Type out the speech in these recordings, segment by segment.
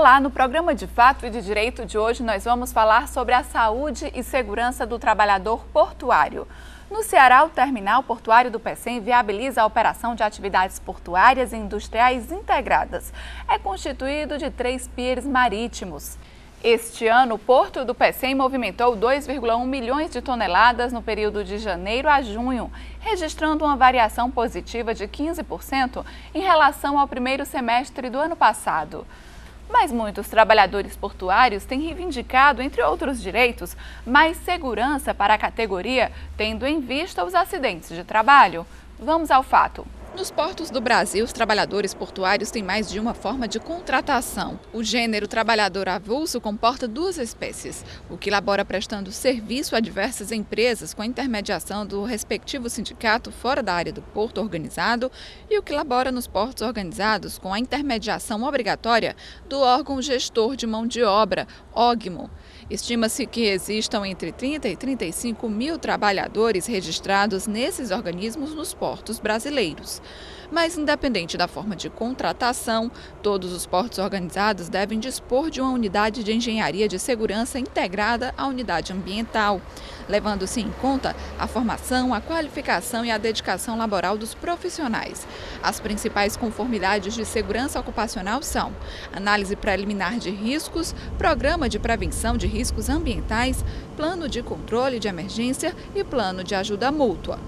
Olá, no programa de Fato e de Direito de hoje nós vamos falar sobre a saúde e segurança do trabalhador portuário. No Ceará, o terminal portuário do Pecém viabiliza a operação de atividades portuárias e industriais integradas. É constituído de 3 piers marítimos. Este ano, o Porto do Pecém movimentou 2,1 milhões de toneladas no período de janeiro a junho, registrando uma variação positiva de 15% em relação ao primeiro semestre do ano passado. Mas muitos trabalhadores portuários têm reivindicado, entre outros direitos, mais segurança para a categoria, tendo em vista os acidentes de trabalho. Vamos ao fato. Nos portos do Brasil, os trabalhadores portuários têm mais de uma forma de contratação. O gênero trabalhador avulso comporta 2 espécies: o que labora prestando serviço a diversas empresas com a intermediação do respectivo sindicato fora da área do porto organizado e o que labora nos portos organizados com a intermediação obrigatória do órgão gestor de mão de obra, OGMO. Estima-se que existam entre 30 e 35 mil trabalhadores registrados nesses organismos nos portos brasileiros. Mas, independente da forma de contratação, todos os portos organizados devem dispor de uma unidade de engenharia de segurança integrada à unidade ambiental, levando-se em conta a formação, a qualificação e a dedicação laboral dos profissionais. As principais conformidades de segurança ocupacional são análise preliminar de riscos, programa de prevenção de riscos ambientais, plano de controle de emergência e plano de ajuda mútua.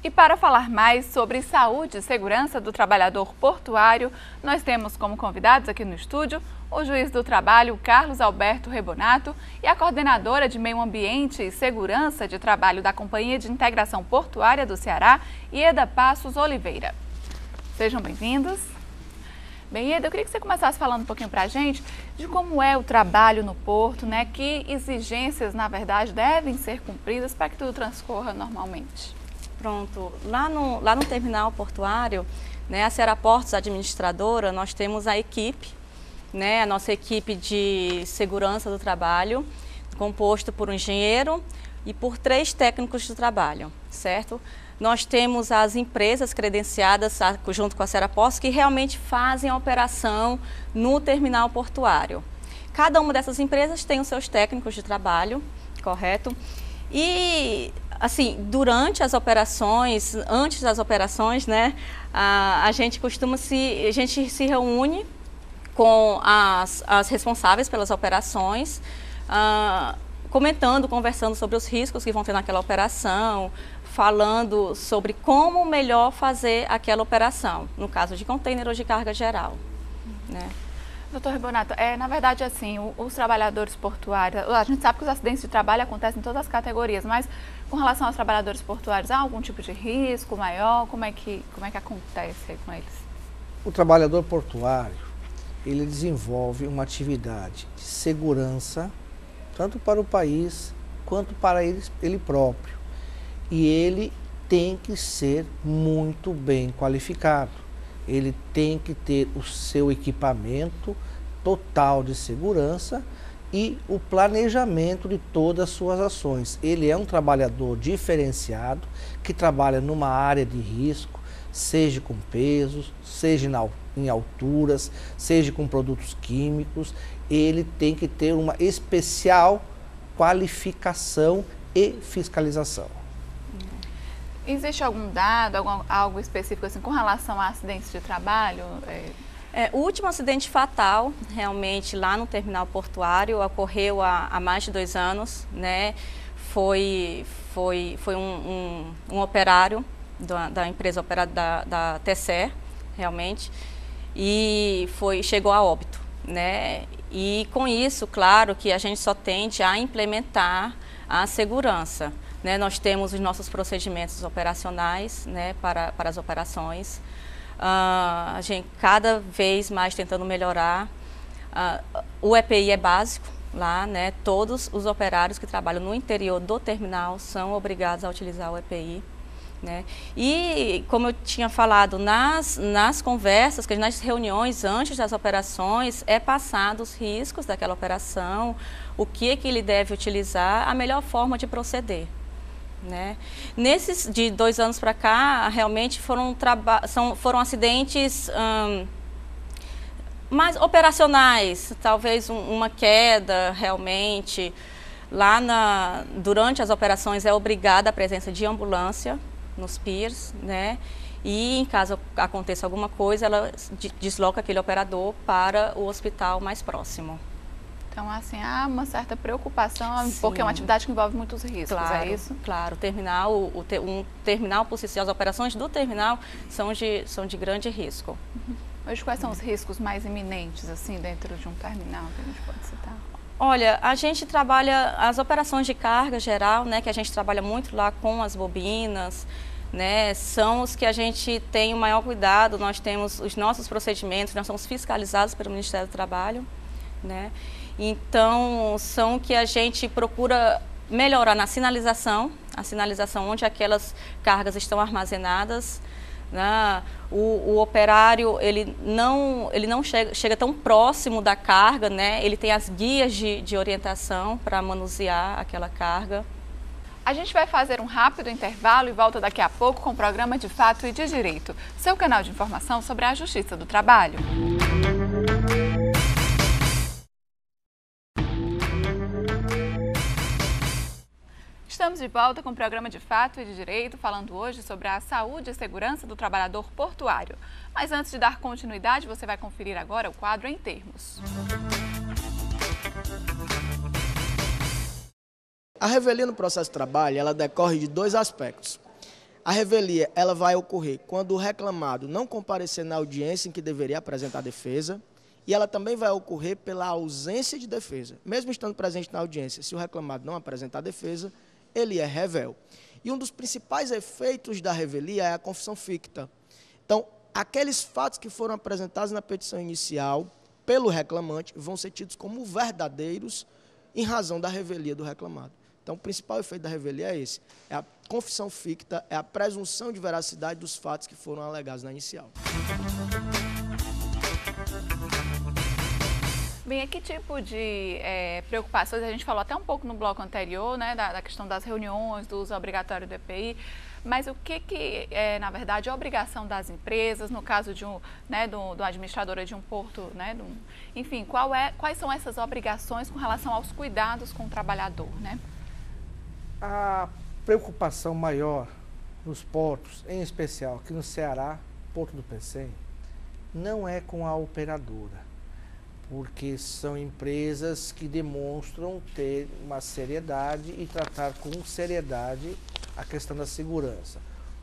E para falar mais sobre saúde e segurança do trabalhador portuário, nós temos como convidados aqui no estúdio o juiz do trabalho, Carlos Alberto Rebonato, e a coordenadora de Meio Ambiente e Segurança de Trabalho da Companhia de Integração Portuária do Ceará, Ieda Passos Oliveira. Sejam bem-vindos. Bem, Ieda, eu queria que você começasse falando um pouquinho para a gente de como é o trabalho no porto, né? Que exigências, na verdade, devem ser cumpridas para que tudo transcorra normalmente. Pronto, lá no terminal portuário, né, a Ceará Portos administradora, nós temos a equipe, né, a nossa equipe de segurança do trabalho, composto por um engenheiro e por 3 técnicos de trabalho, certo? Nós temos as empresas credenciadas junto com a Ceará Portos que realmente fazem a operação no terminal portuário. Cada uma dessas empresas tem os seus técnicos de trabalho, correto? E assim, durante as operações, antes das operações, né, a gente se reúne com as responsáveis pelas operações, conversando sobre os riscos que vão ter naquela operação, falando sobre como melhor fazer aquela operação, no caso de container ou de carga geral, né? Doutor Rebonato, na verdade, assim, os trabalhadores portuários, a gente sabe que os acidentes de trabalho acontecem em todas as categorias, mas com relação aos trabalhadores portuários, há algum tipo de risco maior? Como é que acontece com eles? O trabalhador portuário, ele desenvolve uma atividade de segurança, tanto para o país quanto para ele próprio. E ele tem que ser muito bem qualificado. Ele tem que ter o seu equipamento total de segurança e o planejamento de todas as suas ações. Ele é um trabalhador diferenciado, que trabalha numa área de risco, seja com pesos, seja em alturas, seja com produtos químicos. Ele tem que ter uma especial qualificação e fiscalização. Existe algum dado, algo específico assim, com relação a acidentes de trabalho? O último acidente fatal, realmente, lá no terminal portuário, ocorreu há mais de 2 anos, né? Foi um operário da empresa operária da TCE, realmente, e chegou a óbito, né? E com isso, claro, que a gente só tende a implementar a segurança. Né, nós temos os nossos procedimentos operacionais, né, para as operações. A gente cada vez mais tentando melhorar. O EPI é básico lá, né, todos os operários que trabalham no interior do terminal são obrigados a utilizar o EPI. Né? E, como eu tinha falado, nas conversas, nas reuniões antes das operações, é passado os riscos daquela operação, o que ele deve utilizar, a melhor forma de proceder. Né? Nesses de 2 anos para cá, realmente foram acidentes mais operacionais, talvez uma queda realmente. Lá durante as operações é obrigada a presença de ambulância nos piers, né? E em caso aconteça alguma coisa, ela desloca aquele operador para o hospital mais próximo. Então, assim, há uma certa preocupação, Sim. porque é uma atividade que envolve muitos riscos, Claro, é isso? claro. Um terminal por si só, as operações do terminal são de grande risco. Hoje, quais são os riscos mais iminentes, assim, dentro de um terminal que a gente pode citar? Olha, a gente trabalha as operações de carga geral, né, que a gente trabalha muito lá com as bobinas, né, são os que a gente tem o maior cuidado. Nós temos os nossos procedimentos, nós somos fiscalizados pelo Ministério do Trabalho, né, então são que a gente procura melhorar na sinalização, a sinalização onde aquelas cargas estão armazenadas, né? O operário ele não chega tão próximo da carga, né? Ele tem as guias de orientação para manusear aquela carga. A gente vai fazer um rápido intervalo e volta daqui a pouco com o programa De Fato e de Direito, seu canal de informação sobre a Justiça do Trabalho. Estamos de volta com o programa De Fato e de Direito, falando hoje sobre a saúde e segurança do trabalhador portuário. Mas antes de dar continuidade, você vai conferir agora o quadro Em Termos. A revelia no processo de trabalho, ela decorre de dois aspectos. A revelia, ela vai ocorrer quando o reclamado não comparecer na audiência em que deveria apresentar a defesa, e ela também vai ocorrer pela ausência de defesa. Mesmo estando presente na audiência, se o reclamado não apresentar a defesa, ele é revel. E um dos principais efeitos da revelia é a confissão ficta. Então, aqueles fatos que foram apresentados na petição inicial pelo reclamante vão ser tidos como verdadeiros em razão da revelia do reclamado. Então, o principal efeito da revelia é esse, é a confissão ficta, é a presunção de veracidade dos fatos que foram alegados na inicial. Bem, que tipo de preocupações, a gente falou até um pouco no bloco anterior, né, da questão das reuniões, do uso obrigatório do EPI, mas o que é, na verdade, a obrigação das empresas, no caso de do administrador de um porto, né, enfim, quais são essas obrigações com relação aos cuidados com o trabalhador, né? A preocupação maior nos portos, em especial aqui no Ceará, Porto do Pecém, não é com a operadora, porque são empresas que demonstram ter uma seriedade e tratar com seriedade a questão da segurança.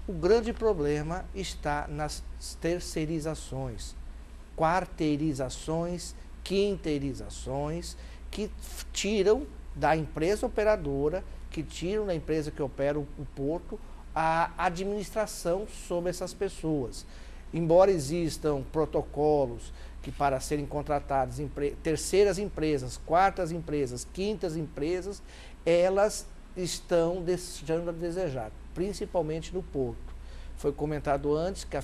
O grande problema está nas terceirizações, quarteirizações, quinteirizações, que tiram da empresa operadora, que tiram da empresa que opera o porto, a administração sobre essas pessoas. Embora existam protocolos que para serem contratadas terceiras empresas, quartas empresas, quintas empresas, elas estão deixando a desejar, principalmente no porto. Foi comentado antes que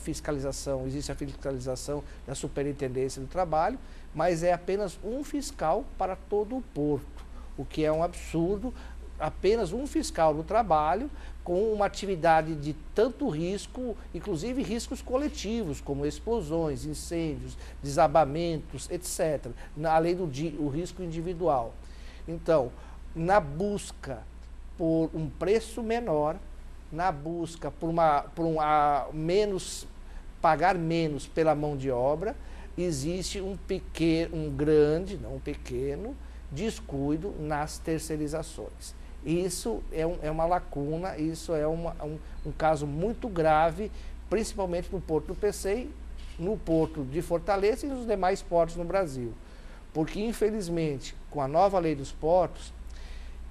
existe a fiscalização da Superintendência do Trabalho, mas é apenas um fiscal para todo o porto, o que é um absurdo, apenas um fiscal do trabalho com uma atividade de tanto risco, inclusive riscos coletivos, como explosões, incêndios, desabamentos, etc., além do risco individual. Então, na busca por um preço menor, na busca por pagar menos pela mão de obra, existe um grande, não um pequeno, descuido nas terceirizações. Isso é uma lacuna, isso é um caso muito grave, principalmente no Porto do Pecém, no Porto de Fortaleza e nos demais portos no Brasil. Porque, infelizmente, com a nova lei dos portos,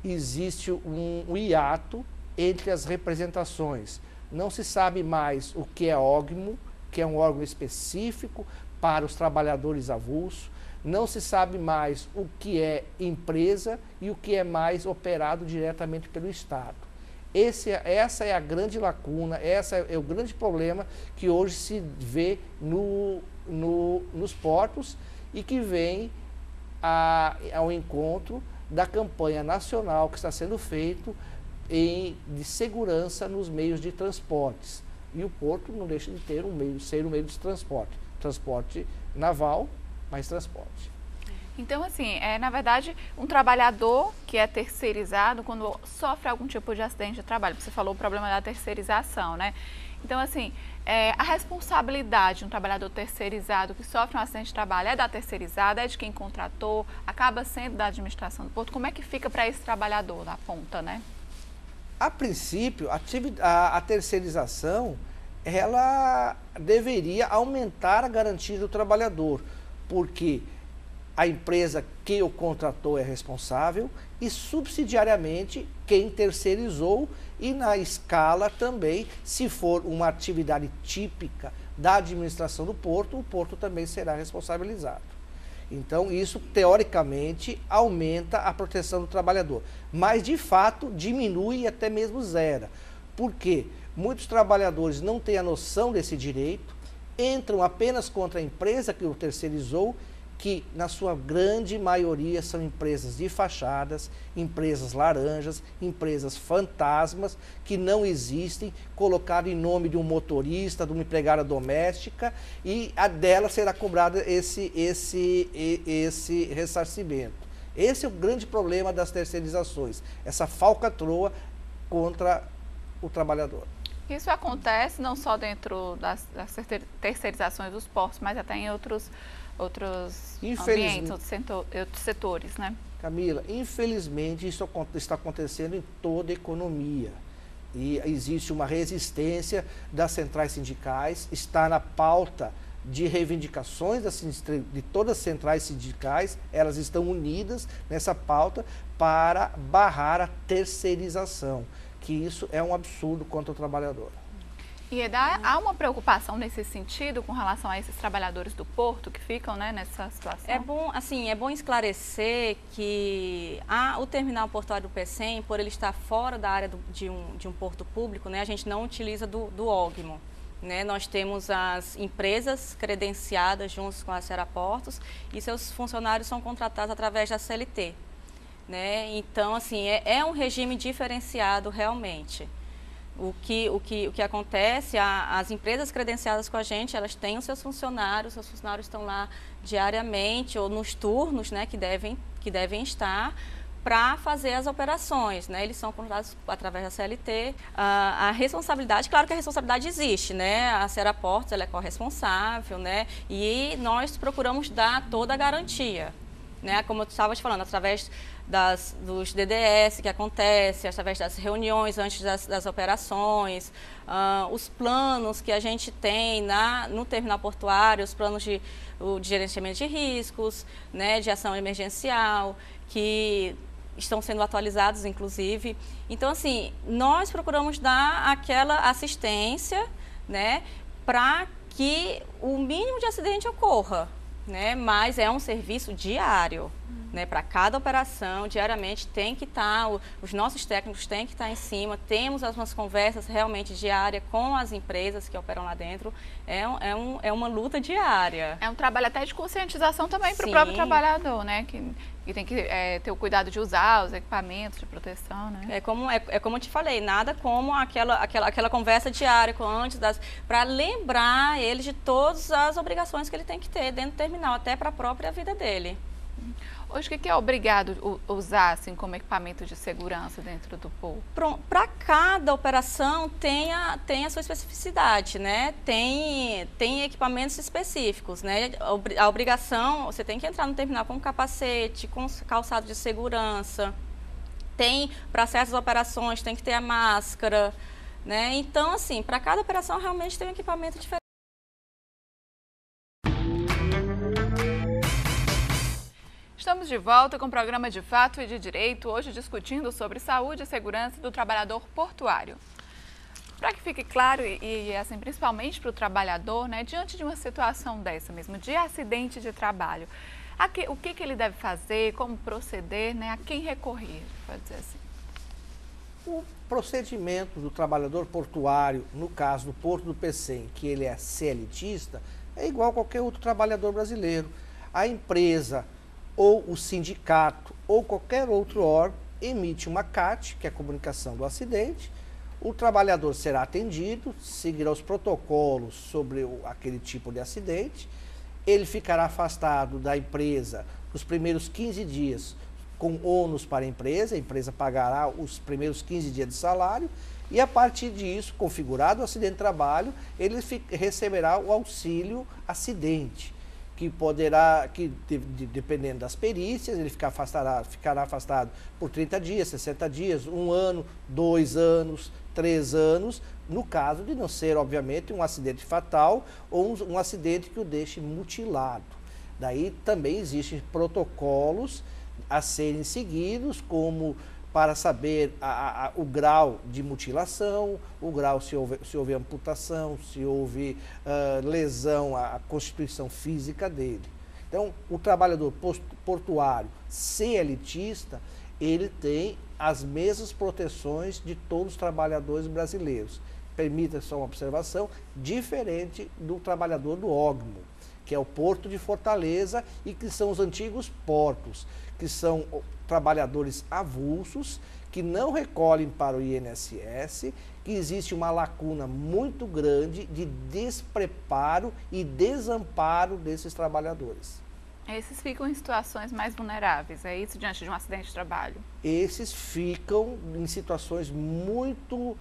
existe um hiato entre as representações. Não se sabe mais o que é órgão, que é um órgão específico para os trabalhadores avulsos. Não se sabe mais o que é empresa e o que é mais operado diretamente pelo Estado. Essa é a grande lacuna, esse é o grande problema que hoje se vê nos portos e que vem ao encontro da campanha nacional que está sendo feita de segurança nos meios de transportes. E o porto não deixa de ser um meio de transporte naval mais transporte. Então, assim, na verdade, um trabalhador que é terceirizado, quando sofre algum tipo de acidente de trabalho, você falou o problema da terceirização, né? Então, assim, a responsabilidade de um trabalhador terceirizado que sofre um acidente de trabalho é da terceirizada, é de quem contratou, acaba sendo da administração do porto. Como é que fica para esse trabalhador na ponta, né? A princípio, a terceirização, ela deveria aumentar a garantia do trabalhador, porque a empresa que o contratou é responsável e, subsidiariamente, quem terceirizou e, na escala também, se for uma atividade típica da administração do porto, o porto também será responsabilizado. Então, isso, teoricamente, aumenta a proteção do trabalhador. Mas, de fato, diminui e até mesmo zera. Por quê? Muitos trabalhadores não têm a noção desse direito, entram apenas contra a empresa que o terceirizou, que na sua grande maioria são empresas de fachadas, empresas laranjas, empresas fantasmas, que não existem, colocado em nome de um motorista, de uma empregada doméstica, e a dela será cobrado esse ressarcimento. Esse é o grande problema das terceirizações, essa falcatrua contra o trabalhador. Isso acontece não só dentro das terceirizações dos portos, mas até em outros ambientes, outros setores, né? Camila, infelizmente isso está acontecendo em toda a economia. E existe uma resistência das centrais sindicais, está na pauta de reivindicações de todas as centrais sindicais, elas estão unidas nessa pauta para barrar a terceirização, que isso é um absurdo contra o trabalhador. E há uma preocupação nesse sentido com relação a esses trabalhadores do porto que ficam, né, nessa situação? É bom esclarecer que o terminal portuário do Pecém, por ele estar fora da área de um porto público, né, a gente não utiliza do OGMO. Né? Nós temos as empresas credenciadas juntos com a Seraportos e seus funcionários são contratados através da CLT. Né? Então, assim, é um regime diferenciado realmente. O que acontece, as empresas credenciadas com a gente, elas têm os seus funcionários estão lá diariamente ou nos turnos, né, que devem estar para fazer as operações, né? Eles são contratados através da CLT. A responsabilidade, claro que a responsabilidade existe, né? A Seraportos, ela é corresponsável, né? E nós procuramos dar toda a garantia, né? Como eu estava te falando, através dos DDS que acontece, através das reuniões antes das operações, os planos que a gente tem no terminal portuário, os planos de gerenciamento de riscos, né, de ação emergencial, que estão sendo atualizados, inclusive. Então, assim, nós procuramos dar aquela assistência, né, para que o mínimo de acidente ocorra, né, mas é um serviço diário. Né, para cada operação, diariamente tem que estar, os nossos técnicos têm que estar em cima, temos umas conversas realmente diárias com as empresas que operam lá dentro, é uma luta diária. É um trabalho até de conscientização também para o próprio trabalhador, né, que tem que ter o cuidado de usar os equipamentos de proteção, né? É como eu te falei, nada como aquela conversa diária antes para lembrar ele de todas as obrigações que ele tem que ter dentro do terminal, até para a própria vida dele. Hoje, o que é obrigado usar assim, como equipamento de segurança dentro do porto? Para cada operação tem a sua especificidade, né? Tem equipamentos específicos, né? A obrigação, você tem que entrar no terminal com capacete, com calçado de segurança. Para certas operações, tem que ter a máscara, né? Então, assim, para cada operação realmente tem um equipamento diferente. Estamos de volta com o programa De Fato e de Direito, hoje discutindo sobre saúde e segurança do trabalhador portuário. Para que fique claro, e assim, principalmente para o trabalhador, né, diante de uma situação dessa mesmo, de acidente de trabalho, o que ele deve fazer, como proceder, né, a quem recorrer, pode dizer assim? O procedimento do trabalhador portuário, no caso do Porto do Pecém, que ele é CLTista, é igual a qualquer outro trabalhador brasileiro. A empresa ou o sindicato ou qualquer outro órgão emite uma CAT, que é a comunicação do acidente, o trabalhador será atendido, seguirá os protocolos sobre aquele tipo de acidente ele ficará afastado da empresa nos primeiros 15 dias com ônus para a empresa pagará os primeiros 15 dias de salário e a partir disso, configurado o acidente de trabalho, ele receberá o auxílio acidente, que poderá, dependendo das perícias, ele ficará afastado por 30 dias, 60 dias, 1 ano, 2 anos, 3 anos, no caso de não ser, obviamente, um acidente fatal ou um acidente que o deixe mutilado. Daí também existem protocolos a serem seguidos, como para saber o grau de mutilação, o grau se houve amputação, se houve lesão à constituição física dele. Então, o trabalhador portuário CLTista, ele tem as mesmas proteções de todos os trabalhadores brasileiros. Permita só uma observação, diferente do trabalhador do OGMO, que é o Porto de Fortaleza e que são os antigos portos, que são trabalhadores avulsos, que não recolhem para o INSS, que existe uma lacuna muito grande de despreparo e desamparo desses trabalhadores. Esses ficam em situações mais vulneráveis, é isso, diante de um acidente de trabalho? Esses ficam em situações muito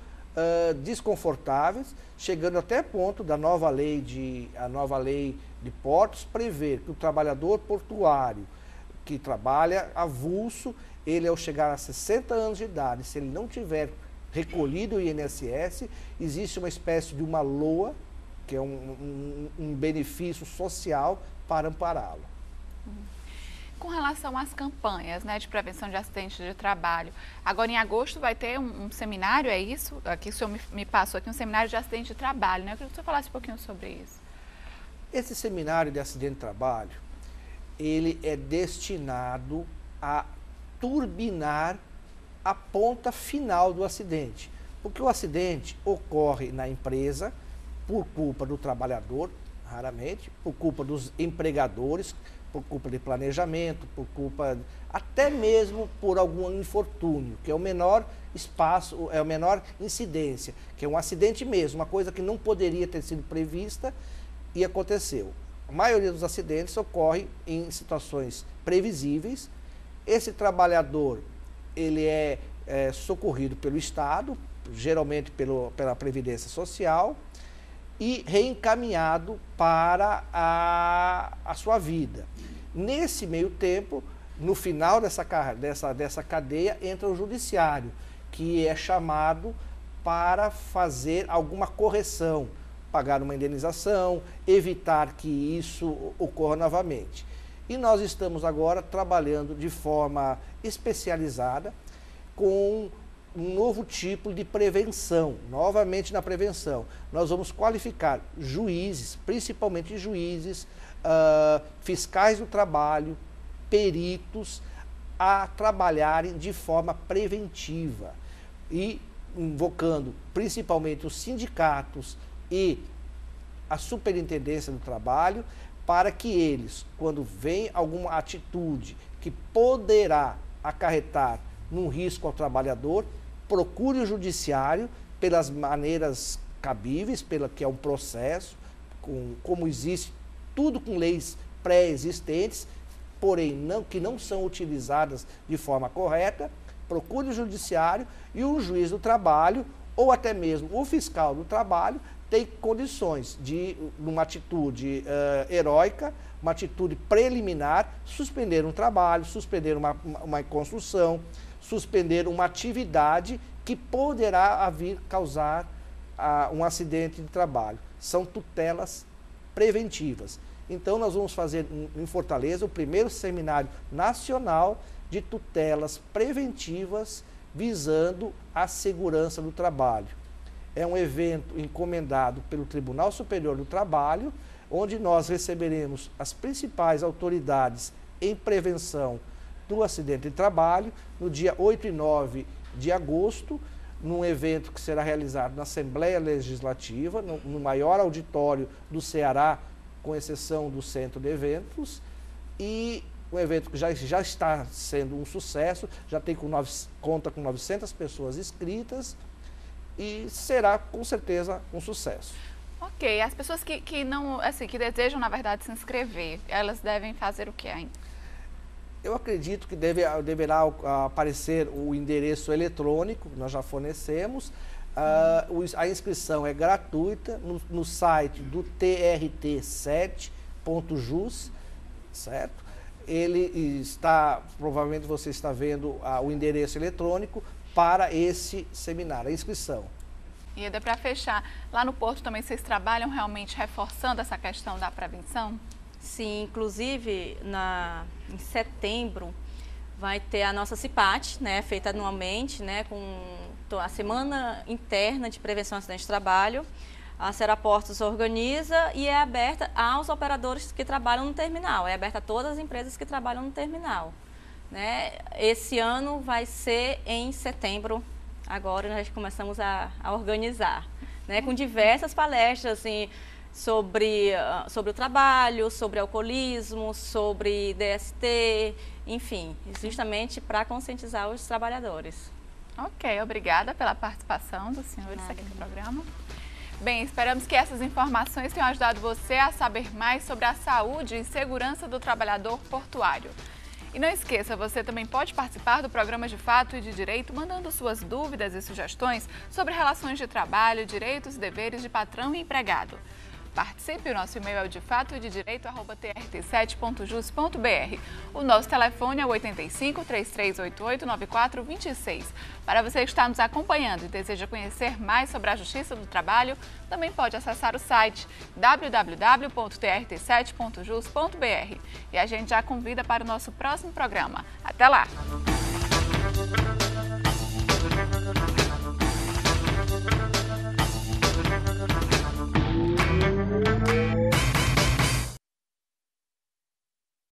desconfortáveis, chegando até ponto da nova lei de portos prever que o trabalhador portuário que trabalha avulso, ele ao chegar a 60 anos de idade, se ele não tiver recolhido o INSS, existe uma espécie de uma LOA, que é um benefício social para ampará-lo. Com relação às campanhas, né, de prevenção de acidentes de trabalho, agora em agosto vai ter um seminário, é isso? Aqui o senhor me passou aqui um seminário de acidente de trabalho, né? Eu queria que o senhor falasse um pouquinho sobre isso. Esse seminário de acidente de trabalho, ele é destinado a turbinar a ponta final do acidente. Porque o acidente ocorre na empresa por culpa do trabalhador, raramente, por culpa dos empregadores, por culpa de planejamento, por culpa, até mesmo por algum infortúnio, que é o menor espaço, é a menor incidência, que é um acidente mesmo, uma coisa que não poderia ter sido prevista e aconteceu. A maioria dos acidentes ocorre em situações previsíveis. Esse trabalhador, ele é socorrido pelo Estado, geralmente pela Previdência Social, e reencaminhado para a sua vida. Nesse meio tempo, no final dessa cadeia, entra o judiciário, que é chamado para fazer alguma correção, pagar uma indenização, evitar que isso ocorra novamente. E nós estamos agora trabalhando de forma especializada com um novo tipo de prevenção, novamente na prevenção. Nós vamos qualificar juízes, principalmente juízes, fiscais do trabalho, peritos, a trabalharem de forma preventiva e invocando principalmente os sindicatos e a superintendência do trabalho, para que eles, quando vem alguma atitude que poderá acarretar num risco ao trabalhador, procure o judiciário pelas maneiras cabíveis, que é um processo, como existe, tudo com leis pré-existentes, porém que não são utilizadas de forma correta, procure o judiciário e o juiz do trabalho, ou até mesmo o fiscal do trabalho, tem condições de, numa atitude heróica, uma atitude preliminar, suspender um trabalho, suspender uma construção, suspender uma atividade que poderá vir causar um acidente de trabalho. São tutelas preventivas. Então, nós vamos fazer em Fortaleza o primeiro seminário nacional de tutelas preventivas visando a segurança do trabalho. É um evento encomendado pelo Tribunal Superior do Trabalho, onde nós receberemos as principais autoridades em prevenção do acidente de trabalho, no dia 8 e 9 de agosto, num evento que será realizado na Assembleia Legislativa, no maior auditório do Ceará, com exceção do centro de eventos, e um evento que já está sendo um sucesso, já conta com 900 pessoas inscritas, e será com certeza um sucesso. Ô Ok, as pessoas que não, assim, que desejam, na verdade, se inscrever, elas devem fazer o que ainda? Eu acredito que deverá aparecer o endereço eletrônico, que nós já fornecemos. A inscrição é gratuita no site do trt7.jus, certo? Ele está, provavelmente você está vendo o endereço eletrônico para esse seminário, a inscrição. E ainda para fechar, lá no Porto também vocês trabalham realmente reforçando essa questão da prevenção? Sim, inclusive em setembro vai ter a nossa CIPAT, né, feita anualmente, né, com a Semana Interna de Prevenção a Acidente de Trabalho. A Seraportos organiza e é aberta aos operadores que trabalham no terminal, é aberta a todas as empresas que trabalham no terminal. Né? Esse ano vai ser em setembro, agora nós começamos a organizar, né, com diversas palestras, assim, sobre o trabalho, sobre alcoolismo, sobre DST, enfim, justamente para conscientizar os trabalhadores. Ok, obrigada pela participação dos senhores aqui no programa. Bem, esperamos que essas informações tenham ajudado você a saber mais sobre a saúde e segurança do trabalhador portuário. E não esqueça, você também pode participar do programa De Fato e de Direito, mandando suas dúvidas e sugestões sobre relações de trabalho, direitos e deveres de patrão e empregado. Participe, o nosso e-mail é o defato-de-direito@trt7.jus.br. O nosso telefone é o 85 3388 9426. Para você que está nos acompanhando e deseja conhecer mais sobre a Justiça do Trabalho, também pode acessar o site www.trt7.jus.br. E a gente já convida para o nosso próximo programa. Até lá!